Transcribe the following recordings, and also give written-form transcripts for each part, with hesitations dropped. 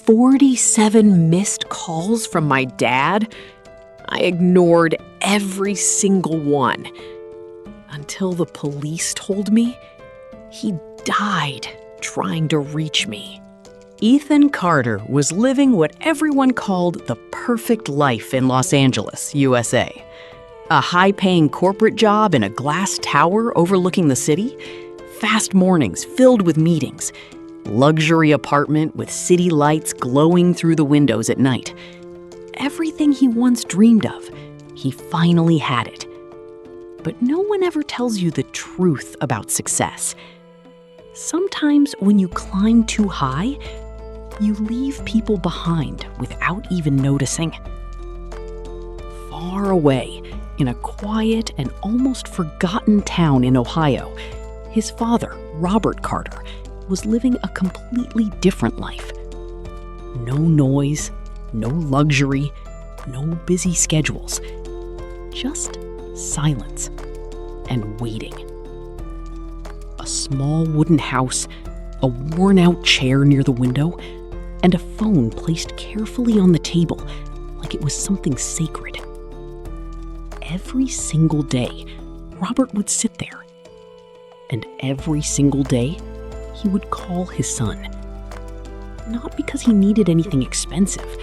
47 missed calls from my dad? I ignored every single one. Until the police told me he died trying to reach me. Ethan Carter was living what everyone called the perfect life in Los Angeles, USA. A high-paying corporate job in a glass tower overlooking the city, fast mornings filled with meetings, luxury apartment with city lights glowing through the windows at night. Everything he once dreamed of, he finally had it. But no one ever tells you the truth about success. Sometimes when you climb too high, you leave people behind without even noticing. Far away, in a quiet and almost forgotten town in Ohio, his father, Robert Carter, was living a completely different life. No noise, no luxury, no busy schedules. Just silence and waiting. A small wooden house, a worn-out chair near the window, and a phone placed carefully on the table like it was something sacred. Every single day, Robert would sit there. And every single day, he would call his son. Not because he needed anything expensive,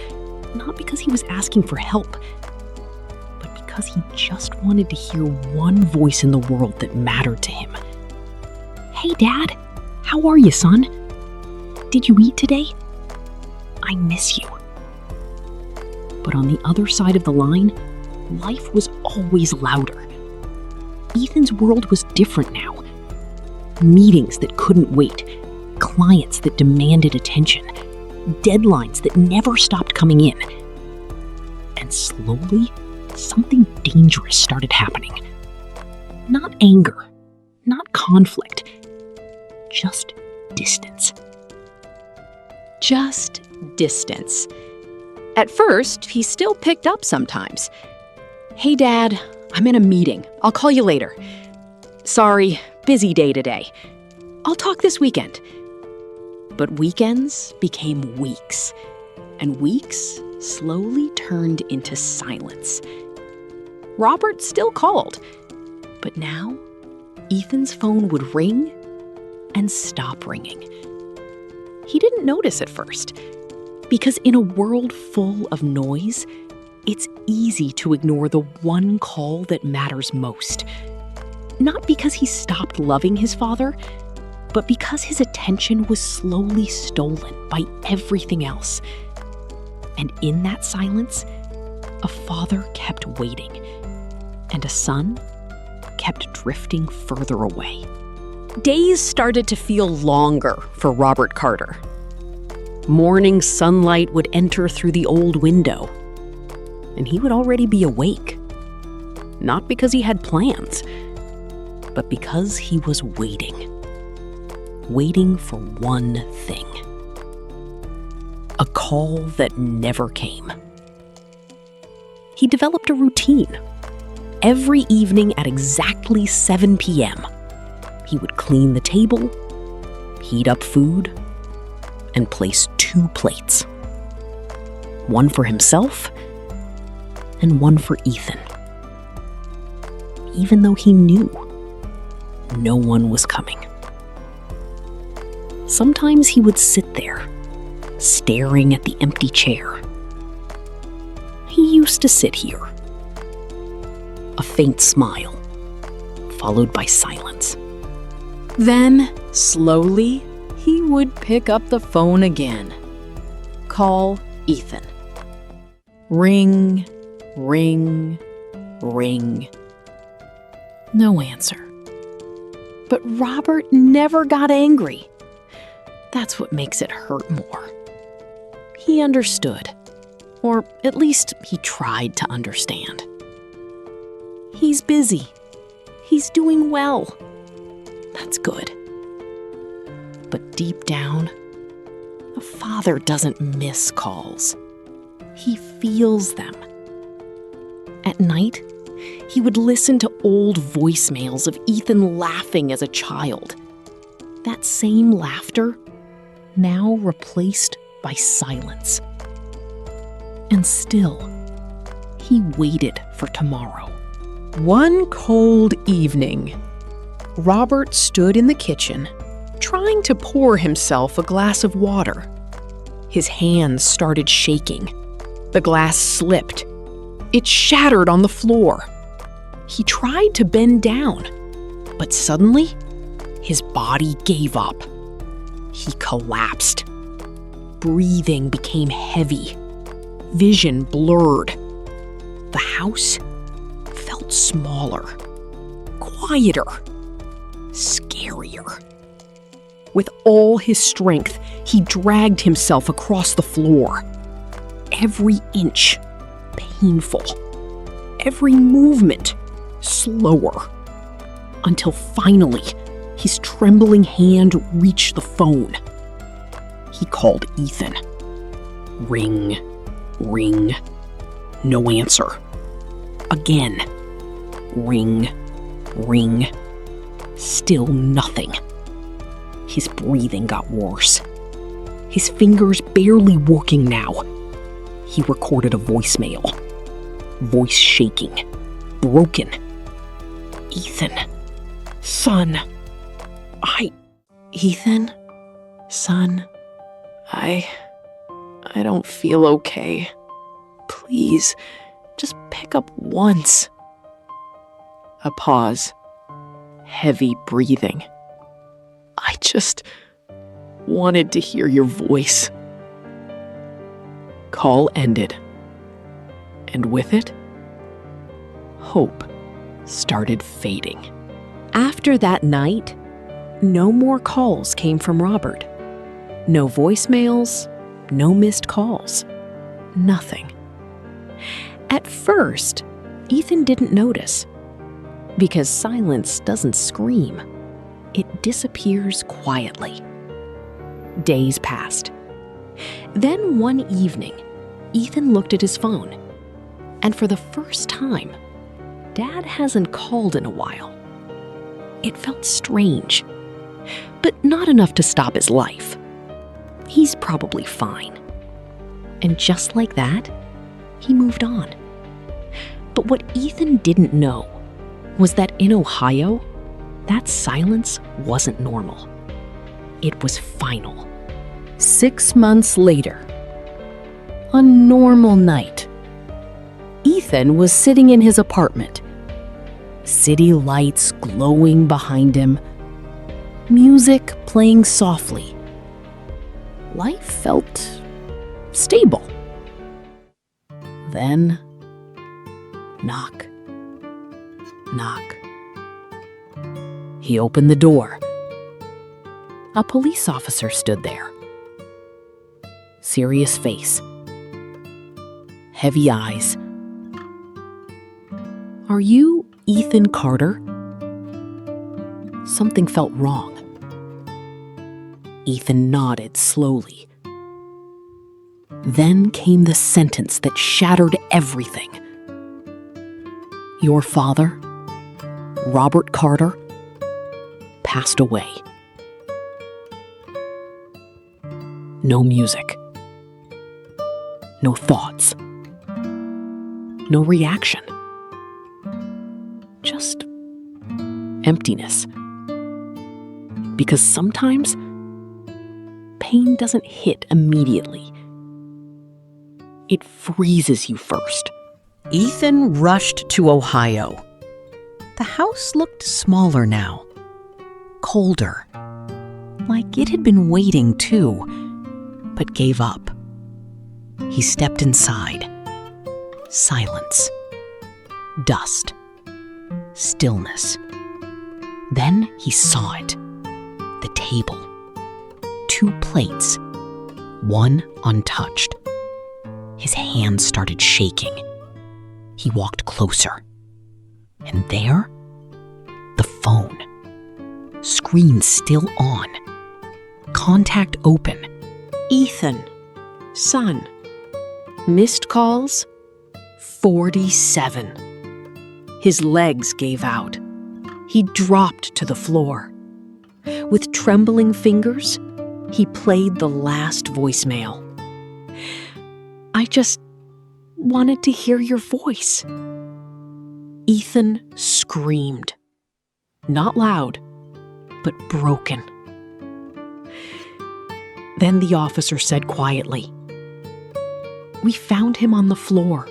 not because he was asking for help, but because he just wanted to hear one voice in the world that mattered to him. "Hey, Dad, how are you, son? Did you eat today? I miss you." But on the other side of the line, life was always louder. Ethan's world was different now. Meetings that couldn't wait, clients that demanded attention, deadlines that never stopped coming in. And slowly, something dangerous started happening. Not anger, not conflict, just distance. Just distance. At first, he still picked up sometimes. "Hey, Dad, I'm in a meeting. I'll call you later. Sorry, busy day today. I'll talk this weekend." But weekends became weeks, and weeks slowly turned into silence. Robert still called, but now Ethan's phone would ring and stop ringing. He didn't notice at first, because in a world full of noise, it's easy to ignore the one call that matters most. Not because he stopped loving his father, but because his attention was slowly stolen by everything else. And in that silence, a father kept waiting, and a son kept drifting further away. Days started to feel longer for Robert Carter. Morning sunlight would enter through the old window, and he would already be awake. Not because he had plans, but because he was waiting. Waiting for one thing. A call that never came. He developed a routine. Every evening at exactly 7 p.m., he would clean the table, heat up food, and place 2 plates. One for himself and one for Ethan. Even though he knew no one was coming. Sometimes he would sit there, staring at the empty chair. He used to sit here. A faint smile, followed by silence. Then, slowly, he would pick up the phone again. Call Ethan. Ring, ring, ring. No answer. But Robert never got angry. That's what makes it hurt more. He understood, or at least he tried to understand. He's busy. He's doing well. That's good. But deep down, a father doesn't miss calls. He feels them. At night, he would listen to old voicemails of Ethan laughing as a child. That same laughter, now replaced by silence. And still, he waited for tomorrow. One cold evening, Robert stood in the kitchen, trying to pour himself a glass of water. His hands started shaking. The glass slipped. It shattered on the floor. He tried to bend down, but suddenly, his body gave up. He collapsed. Breathing became heavy. Vision blurred. The house felt smaller, quieter, scarier. With all his strength, he dragged himself across the floor. Every inch painful. Every movement slower. Until finally, his trembling hand reached the phone. He called Ethan. Ring, ring. No answer. Again. Ring, ring. Still nothing. His breathing got worse. His fingers barely working now. He recorded a voicemail. Voice shaking. Broken. Ethan. Son. Ethan? Son. I don't feel okay. Please, just pick up once. A pause. Heavy breathing. I just wanted to hear your voice. Call ended. And with it, hope started fading. After that night, no more calls came from Robert. No voicemails, no missed calls. Nothing. At first, Ethan didn't notice. Because silence doesn't scream. It disappears quietly. Days passed. Then one evening, Ethan looked at his phone. And for the first time, Dad hasn't called in a while. It felt strange, but not enough to stop his life. He's probably fine. And just like that, he moved on. But what Ethan didn't know was that in Ohio, that silence wasn't normal. It was final. 6 months later, a normal night, Ethan was sitting in his apartment. City lights glowing behind him, music playing softly. Life felt stable. Then, knock. Knock. He opened the door. A police officer stood there. Serious face. Heavy eyes. Are you Ethan Carter? Something felt wrong. Ethan nodded slowly. Then came the sentence that shattered everything. Your father, Robert Carter, passed away. No music. No thoughts. No reaction. Just emptiness. Because sometimes pain doesn't hit immediately. It freezes you first. Ethan rushed to Ohio. The house looked smaller now. Colder. Like it had been waiting too, but gave up. He stepped inside. Silence. Dust. Stillness. Then he saw it. The table. 2 plates. One untouched. His hands started shaking. He walked closer. And there, the phone. Screen still on. Contact open. Ethan. Son. Missed calls? 47. His legs gave out. He dropped to the floor. With trembling fingers, he played the last voicemail. I just wanted to hear your voice." Ethan screamed. Not loud, but broken. Then the officer said quietly, "We found him on the floor,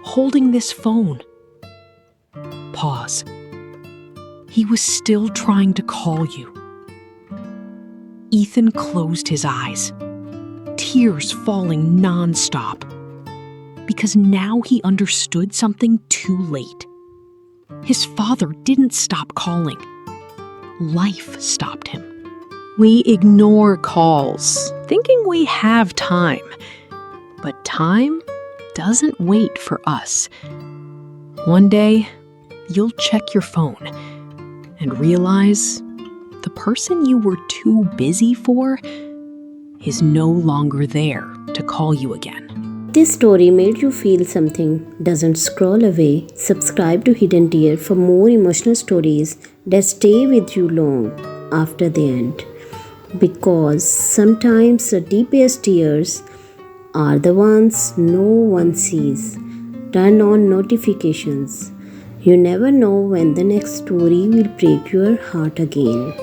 holding this phone." Pause. "He was still trying to call you." Ethan closed his eyes, tears falling nonstop, because now he understood something too late. His father didn't stop calling. Life stopped him. We ignore calls, thinking we have time. But time doesn't wait for us. One day, you'll check your phone and realize the person you were too busy for is no longer there to call you again. This story made you feel something? Doesn't scroll away. Subscribe to Hidden Tear for more emotional stories that stay with you long after the end. Because sometimes the deepest tears are the ones no one sees. Turn on notifications. You never know when the next story will break your heart again.